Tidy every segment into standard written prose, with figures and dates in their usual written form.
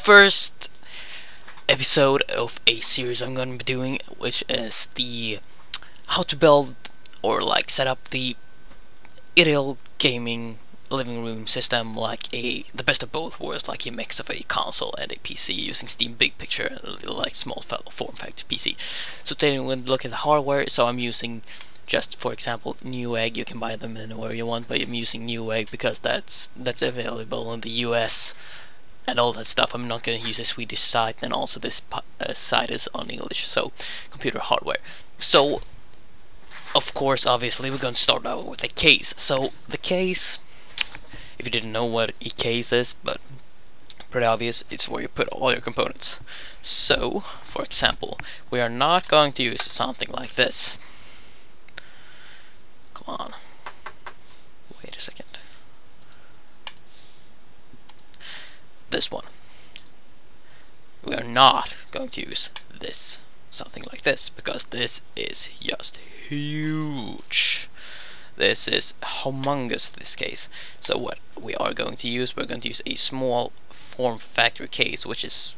first episode of a series I'm going to be doing, which is the how to build or like set up the ideal gaming living room system, like the best of both worlds, like a mix of a console and a PC using Steam Big Picture and a little like small form factor PC. So today we're going to look at the hardware. So I'm using, just for example, Newegg. You can buy them anywhere you want, but I'm using Newegg because that's available in the US and all that stuff. I'm not going to use a Swedish site, and also this site is on English. So computer hardware. So of course, obviously, we're going to start out with a case. So the case, if you didn't know what a case is, but pretty obvious, it's where you put all your components. So, for example, we are not going to use something like this. Come on. Wait a second. This one. We are not going to use this, something like this, because this is just huge. This is humongous, this case. So what we are going to use, we're going to use a small form factor case, which is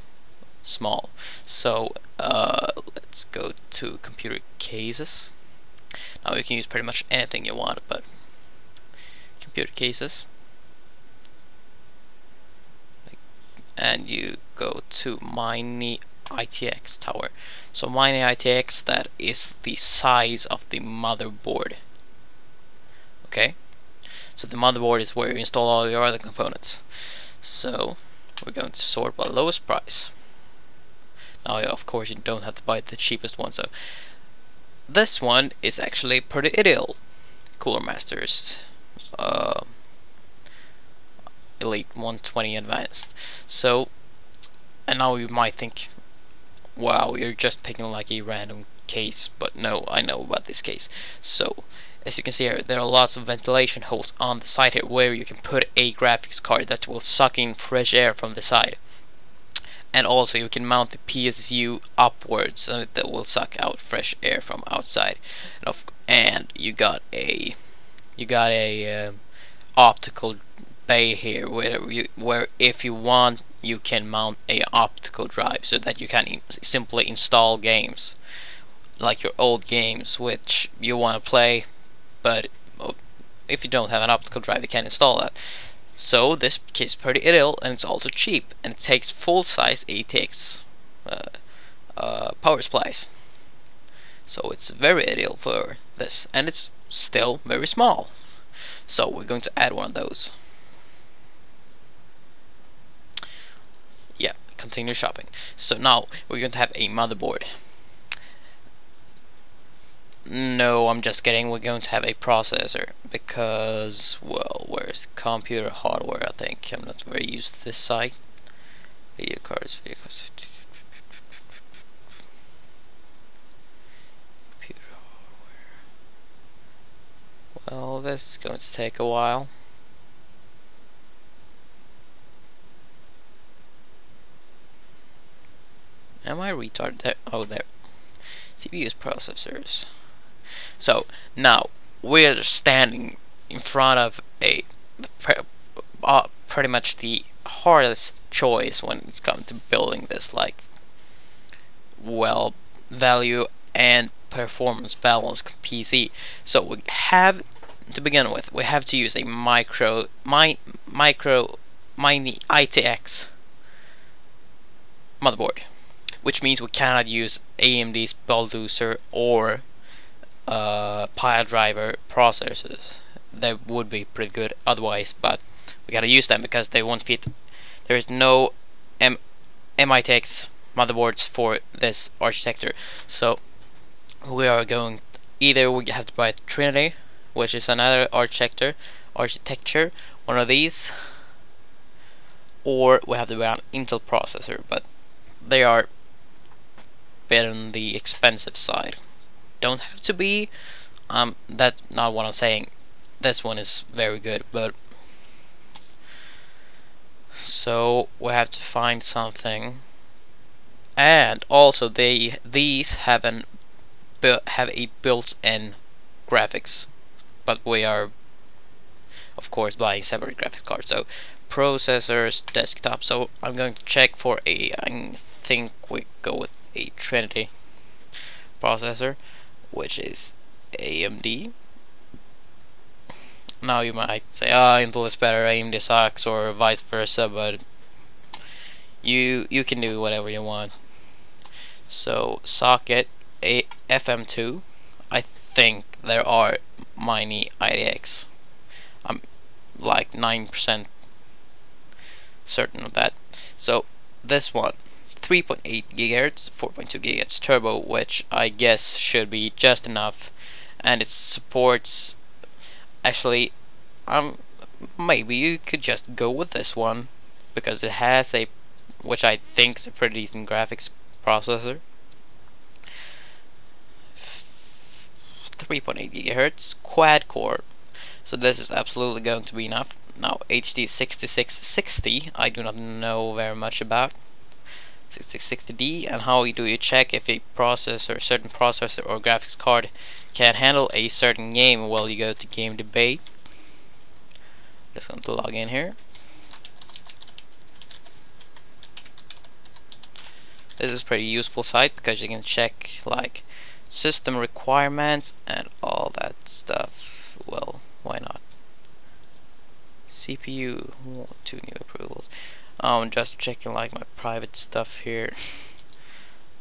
small. So let's go to computer cases. Now you can use pretty much anything you want, but computer cases, and you go to Mini ITX tower. So Mini ITX, that is the size of the motherboard. Okay, so the motherboard is where you install all your other components. So we're going to sort by lowest price. Now of course you don't have to buy the cheapest one, so this one is actually pretty ideal. Cooler Masters Elite 120 Advanced. So, and now you might think, wow, you're just picking like a random case, but no, I know about this case. So as you can see here, there are lots of ventilation holes on the side here where you can put a graphics card that will suck in fresh air from the side. And also you can mount the PSU upwards, so that will suck out fresh air from outside. And you got a optical bay here where if you want you can mount a optical drive so that you can simply install games, like your old games which you want to play, but if you don't have an optical drive you can't install that. So this case is pretty ideal, and it's also cheap, and it takes full-size ATX power supplies. So it's very ideal for this, and it's still very small. So we're going to add one of those. Yeah, continue shopping. So now we're going to have a motherboard. No, I'm just kidding. We're going to have a processor because, well, where's computer hardware? I think I'm not very used to this site. Video cards. Computer hardware. Well, this is going to take a while. Am I retarded? There. Oh, there. CPUs, processors. So now we're standing in front of pretty much the hardest choice when it's come to building this, like, well, value and performance balanced PC. So we have to begin with, we have to use a Mini ITX motherboard, which means we cannot use AMD's Bulldozer or pile driver processors. They would be pretty good otherwise, but we gotta use them because they won't fit. There is no MITX motherboards for this architecture. So we are going, either we have to buy Trinity, which is another architecture, one of these, or we have to buy an Intel processor, but they are bit on the expensive side. Don't have to be. That's not what I'm saying. This one is very good, but so we have to find something. And also these have a built-in graphics, but we are of course, buying separate graphics cards. So processors, desktop. So I'm going to check for a, I think we go with a Trinity processor, which is AMD. Now you might say, Intel is better, AMD sucks, or vice versa, but you can do whatever you want. So socket a FM2. I think there are Mini ITX. I'm like 9% certain of that. So this one, 3.8 GHz, 4.2 GHz turbo, which I guess should be just enough, and it supports. Actually, maybe you could just go with this one because it has a, which I think is a pretty decent graphics processor. 3.8 GHz quad core, so this is absolutely going to be enough. Now HD 6660, I do not know very much about 6660D, and how do you check if a processor, certain processor or graphics card can handle a certain game? Well, you go to game debate. Just going to log in here. This is a pretty useful site because you can check like system requirements and all that stuff. Well, why not? CPU, 2 new approvals. Just checking like my private stuff here.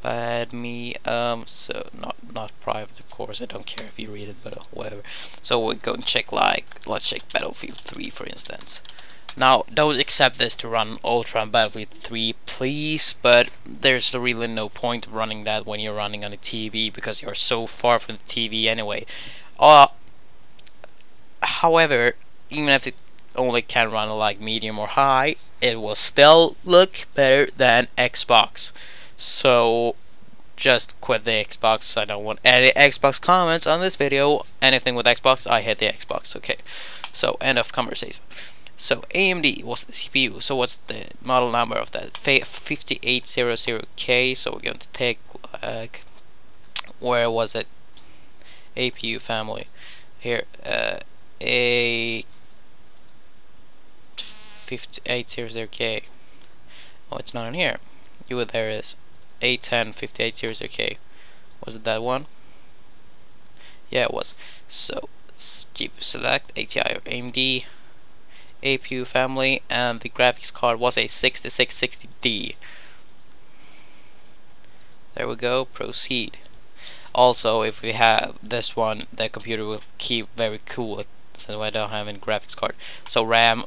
Bad me. So not private, of course. I don't care if you read it, but whatever. So we're going to check like, let's check Battlefield 3 for instance. Now, don't accept this to run Ultra on Battlefield 3, please, but there's really no point of running that when you're running on a TV because you're so far from the TV anyway. However, even if it only can run like medium or high, it will still look better than Xbox. So just quit the Xbox. I don't want any Xbox comments on this video. Anything with Xbox, I hate the Xbox. Okay, so end of conversation. So AMD was the CPU. So what's the model number of that? 5800K. So we're going to take where was it? APU family here. A 5800K. Oh, it's not in here. There it is. A10 5800K. Was it that one? Yeah, it was. So GPU select ATI or AMD. APU family, and the graphics card was a 6660D. There we go, proceed. Also, if we have this one, the computer will keep very cool since I don't have any graphics card. So RAM,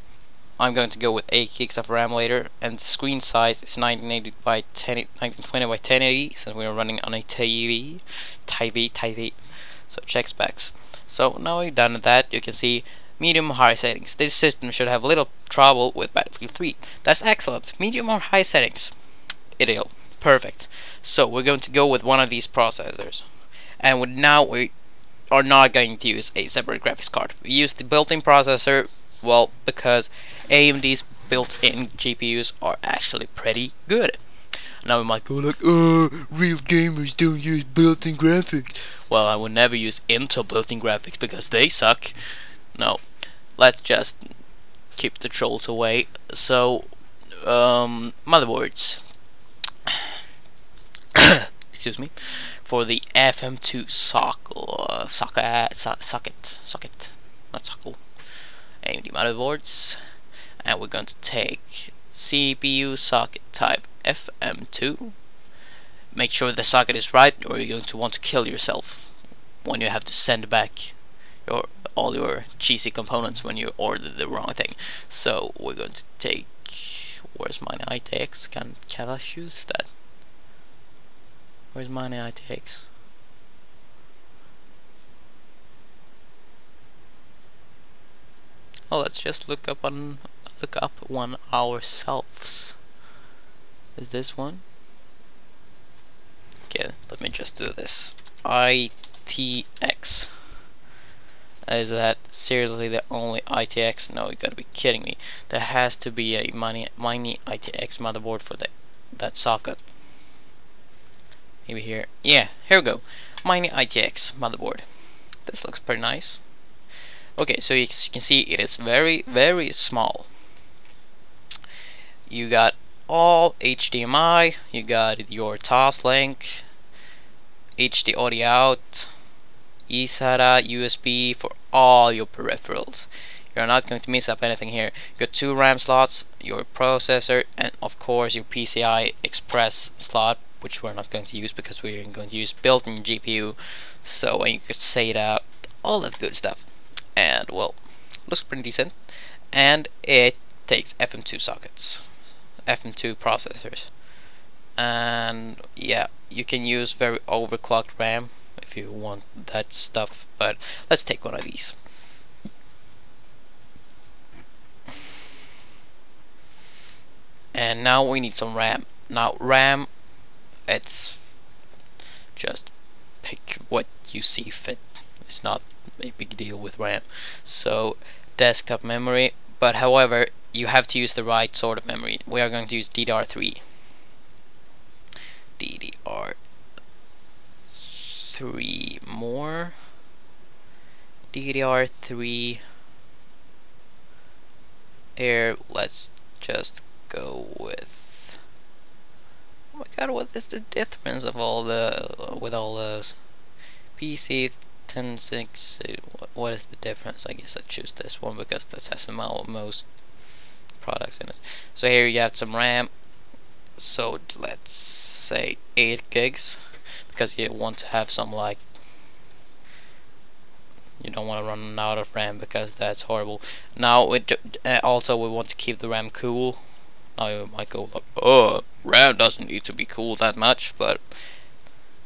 I'm going to go with 8 gigs of RAM later, and the screen size is 1920 by 1080 since we are running on a TV. So check specs. So now we've done that, you can see medium or high settings. This system should have little trouble with Battlefield 3. That's excellent. Medium or high settings. Ideal. Perfect. So we're going to go with one of these processors. And now we are not going to use a separate graphics card. We use the built-in processor, well, because AMD's built-in GPUs are actually pretty good. Now we might go like, real gamers don't use built-in graphics. Well, I would never use Intel built-in graphics because they suck. No, let's just keep the trolls away. So, motherboards. Excuse me. For the FM2 socket, not sockle. AMD motherboards, and we're going to take CPU socket type FM2. Make sure the socket is right, or you're going to want to kill yourself when you have to send back all your cheesy components when you order the wrong thing. So we're going to take, where's my ITX? Can I choose that? Where's my ITX? Oh, let's just look up one ourselves. Is this one? Okay, let me just do this. ITX. Is that seriously the only ITX? No, you gotta be kidding me. There has to be a Mini ITX motherboard for that socket. Maybe here. Yeah, here we go. Mini ITX motherboard. This looks pretty nice. Okay, so as you can see, it is very small. You got all HDMI, you got your Toslink, HD audio out, eSATA, USB for all your peripherals. You're not going to miss up anything here. You got 2 RAM slots, your processor, and of course your PCI Express slot, which we're not going to use because we're going to use built-in GPU. So you could SATA, all that good stuff. And well, looks pretty decent. And it takes FM2 sockets, FM2 processors. And yeah, you can use very overclocked RAM if you want that stuff, but let's take one of these. And now we need some RAM. Now RAM, it's just pick what you see fit. It's not a big deal with RAM. So desktop memory, but however you have to use the right sort of memory. We are going to use DDR3. DDR3 more. DDR3 here. Let's just go with. Oh my god, what is the difference of all the with all those? PC 10.6. What is the difference? I guess I choose this one because this has the most products in it. So here you have some RAM. So let's say 8 gigs because you want to have some, like, you don't want to run out of RAM because that's horrible. Now also we want to keep the RAM cool. Now you might go like, oh, RAM doesn't need to be cool that much, but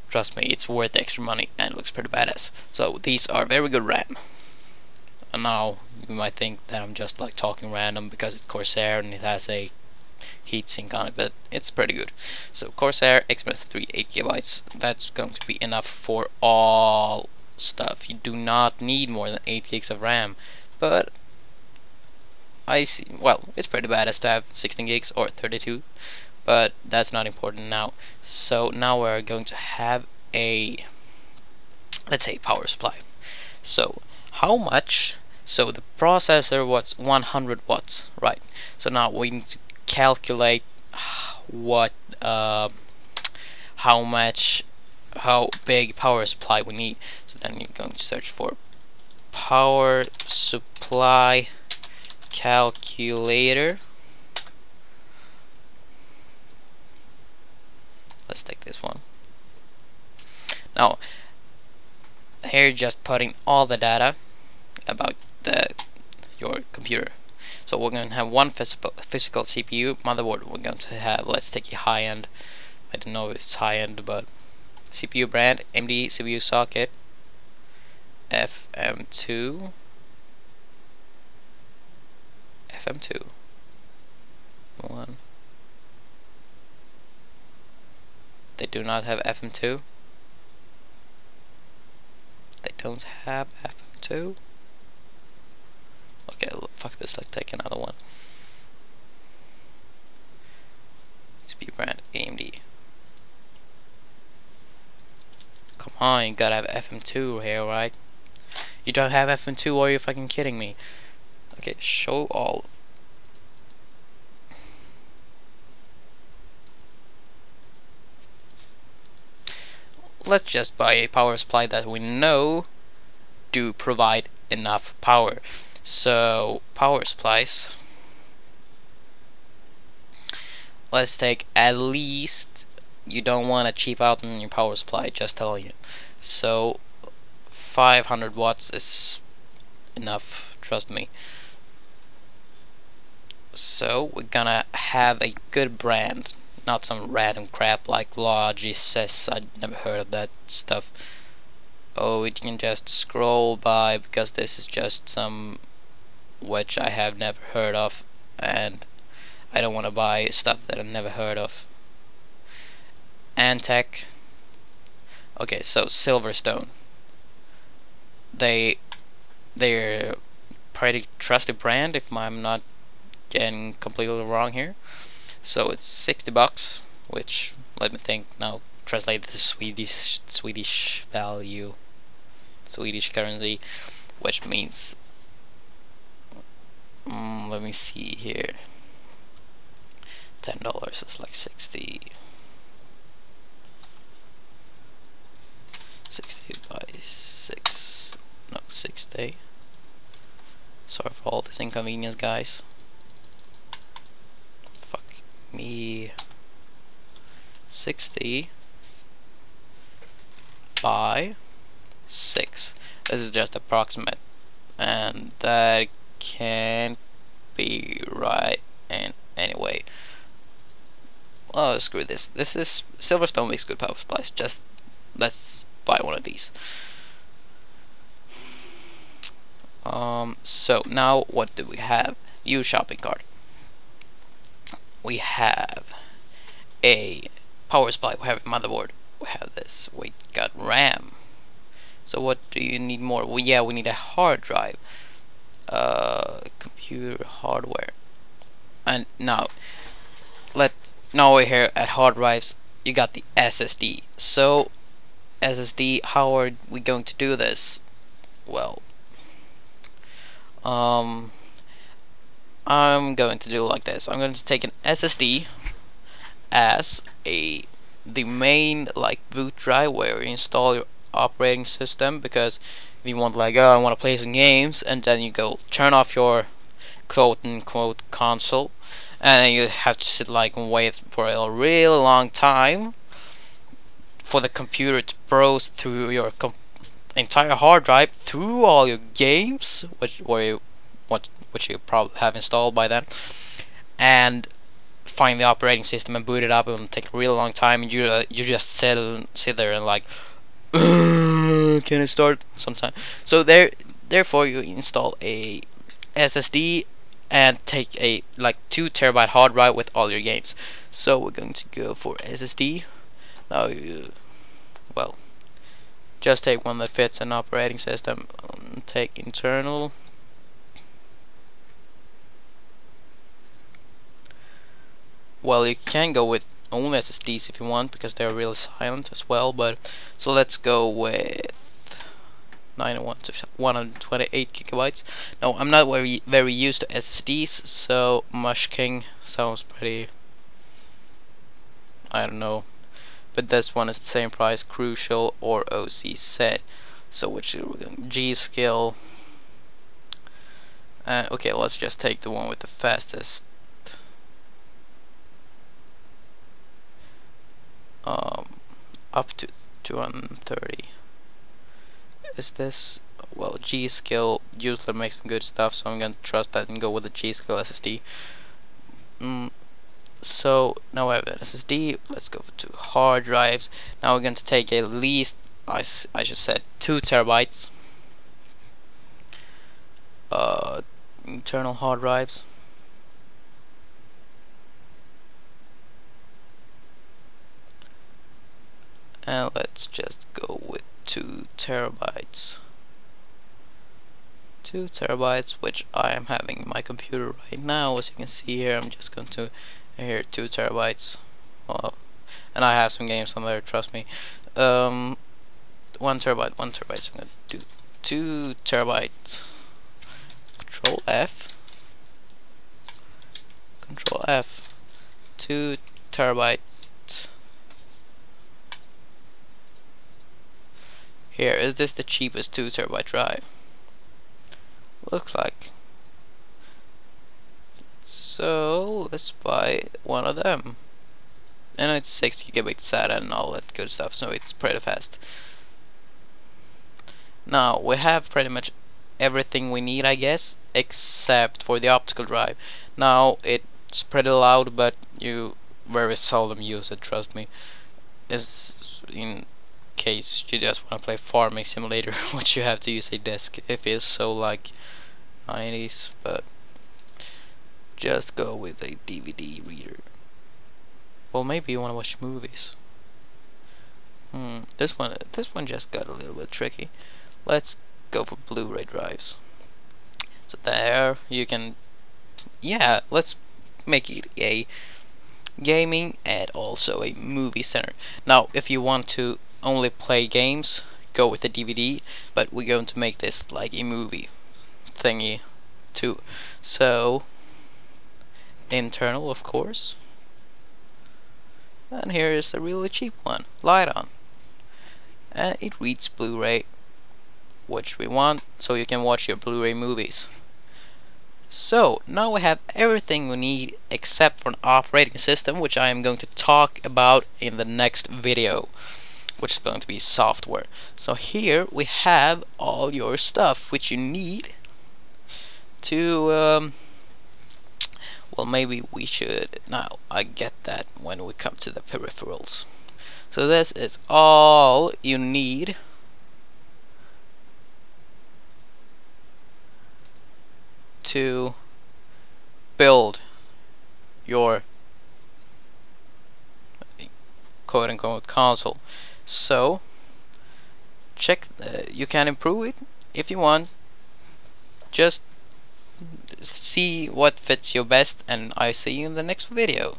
trust me, it's worth the extra money and it looks pretty badass. So these are very good RAM. And now you might think that I'm just like talking random because it's Corsair and it has a heatsink on it, but it's pretty good. So Corsair XMS 3 8GB, that's going to be enough for all stuff. You do not need more than 8 gigs of RAM, but I see, well, it's pretty badass to have 16 gigs or 32, but that's not important now. So now we're going to have a, let's say, power supply. So how much? So the processor was 100 watts, right? So now we need to calculate what how big power supply we need. So then you're going to search for power supply calculator. Let's take this one. Now here you're just putting all the data about your computer. So we're going to have one physical CPU motherboard. We're going to have, let's take a high end, I don't know if it's high end, but CPU brand, AMD CPU socket, FM2, one. They do not have FM2. They don't have FM2. Okay, fuck this, let's take another one. CPU brand, AMD. Come on, you gotta have FM2 here, right? You don't have FM2, or are you fucking kidding me? Okay, show all. Let's just buy a power supply that we know do provide enough power. So power supplies, let's take at least, you don't want to cheap out on your power supply, just telling you. So 500 watts is enough, trust me. So we're gonna have a good brand, not some random crap like RYZBox. I'd never heard of that stuff. Oh, we can just scroll by because this is just some which I have never heard of, and I don't want to buy stuff that I've never heard of. Antec. Okay, so Silverstone. They're pretty trusted brand if I'm not getting completely wrong here. So it's $60, which, let me think now, translate to Swedish value, Swedish currency, which means let me see here. $10 is like 60 by 6. No, 60. Sorry for all this inconvenience, guys. Fuck me. 60 by 6. This is just approximate, and that can't be right in any way. Oh, screw this. This is Silverstone makes good power supplies. Just let's buy one of these. So now what do we have? Use shopping cart. We have a power supply. We have a motherboard. We have this. We got RAM. So what do you need more? Well, yeah, we need a hard drive. Computer hardware. And now we're here at hard drives. You got the SSD. So SSD, how are we going to do this? Well, I'm going to do like this. I'm going to take an SSD as the main like boot drive where you install your operating system, because if you want like, oh, I want to play some games, and then you go turn off your quote unquote console, and then you have to sit like and wait for a really long time for the computer to browse through your entire hard drive through all your games, which you probably have installed by then, and find the operating system and boot it up. It will take a really long time, and you just sit there and like, can I start sometime? So therefore you install a SSD and take a like 2 terabyte hard drive with all your games. So we're going to go for SSD. Now well, just take one that fits an operating system. Take internal. Well, you can go with only SSDs if you want, because they're really silent as well, but so let's go with 91 to 128 gigabytes. Now I'm not very used to SSDs, so Mush King sounds pretty, I don't know, but this one is the same price, Crucial or OC set. So which are we going? G Skill. Okay, let's just take the one with the fastest. Up to 230. Is this, well, G Skill usually makes some good stuff, so I'm gonna trust that and go with the G Skill SSD. So now I have an SSD. Let's go to hard drives. Now we're going to take at least, I should say, 2 terabytes internal hard drives. And let's just go with 2 terabytes. 2 terabytes, which I am having in my computer right now. As you can see here, I'm just going to here 2 terabytes. Well, and I have some games on there, trust me. 1 terabyte, 1 terabyte. So I'm gonna do 2 terabytes. Control F. Control F. 2 terabyte. Here, is this the cheapest 2 terabyte drive? Looks like. So let's buy one of them. And it's 6 GB SATA and all that good stuff, so it's pretty fast. Now we have pretty much everything we need, I guess, except for the optical drive. Now it's pretty loud, but you very seldom use it, trust me. It's in case you just want to play Farming Simulator, which you have to use a disc if it's so like 90s, but just go with a DVD reader. Well, maybe you want to watch movies. This one just got a little bit tricky. Let's go for Blu-ray drives. So there you can, yeah, let's make it a gaming and also a movie center. Now if you want to only play games, go with the DVD, but we're going to make this like a movie thingy too. So internal, of course. And here is a really cheap one, Light-On. And it reads Blu-ray, which we want, so you can watch your Blu-ray movies. So now we have everything we need except for an operating system, which I am going to talk about in the next video, which is going to be software. So here we have all your stuff which you need to well, maybe we should, now I get that when we come to the peripherals. So this is all you need to build your quote-unquote console. So check, you can improve it if you want. Just see what fits you best, and I see you in the next video.